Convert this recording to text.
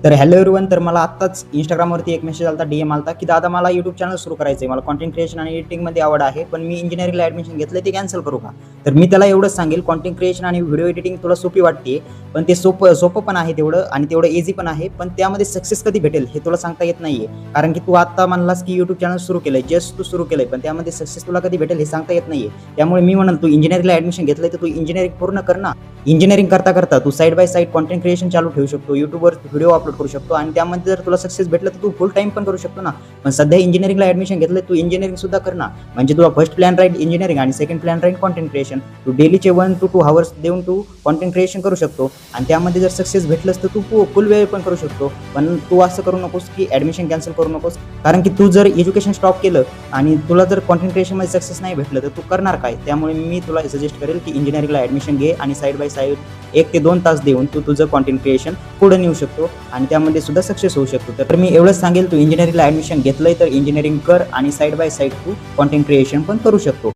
तर hello everyone. तर मला आत्ताच Instagramवरती एक मेसेज आला, DM आला की दादा मला YouTube चॅनल सुरू करायचं आहे. मला कंटेंट क्रिएशन आणि एडिटिंगमध्ये आवड आहे, पण मी इंजिनिअरिंगला ॲडमिशन घेतलं ते कॅन्सल करू का? तर मी त्याला एवढंच सांगेल, कंटेंट क्रिएशन आणि व्हिडिओ एडिटिंग तुला सोपी वाटते, पण ते सोपं पण आहे तेवढं आणि तेवढं ईझी पण आहे. पण त्यामध्ये सक्सेस कधी भेटेल हे तुला सांगता येत नाहीये. कारण की तू आत्ता म्हणलास की YouTube चॅनल सुरू केलंय, जस्ट तू सुरू केलंय, पण त्यामध्ये सक्सेस तुला कधी भेटेल हे सांगता येत नाहीये. त्यामुळे मी म्हणेल, तू इंजिनिअरिंगला ॲडमिशन घेतलंय तर तू इंजिनिअरिंग पूर्ण कर ना. इंजिनिअरिंग करता तू side by side content creation चालू ठेवू शकतो, YouTubeवर व्हिडिओ अपलोड करू शकतो आणि त्यामध्ये जर तुला सक्सेस भेटलं तर तू फुल टाइम पण करू शकतो ना. पण सध्या इंजिनिअरिंगला ॲडमिशन घेतलंय, तू इंजिनिअरिंग सुद्धा कर ना. म्हणजे तुला फर्स्ट प्लॅन राहील इंजिनिअरिंग आणि सेकंड प्लॅन राहील कंटेंट क्रिएशन. तू डेलीचे 1 to 2 आवर्स देऊन तू कंटेंट क्रिएशन करू शकतो आणि त्यामध्ये जर सक्सेस भेटलंस तर तू फुल वेळ पण करू शकतो. पण तू असं करू नकोस की ॲडमिशन कॅन्सल करू नकोस. कारण की तू जर एज्युकेशन स्टॉप केलं आणि तुला जर कंटेंट क्रिएशनमध्ये सक्सेस नाही भेटलं तर तू करणार काय? त्यामुळे मी तुला सजेस्ट करेल की इंजिनिअरिंगला ॲडमिशन घे आणि साइड बाय साइड 1 ते 2 तास देऊन तू तुझं कंटेंट क्रिएशन पुढे नेऊ शकतो आणि त्यामध्ये सुद्धा सक्सेस होऊ शकतो. तर मी एवढंच सांगेल, तू इंजिनिअरिंगला ॲडमिशन घेतलंय तर इंजिनिअरिंग कर आणि साइड बाय साइड तू कंटेंट क्रिएशन पण करू शकतो.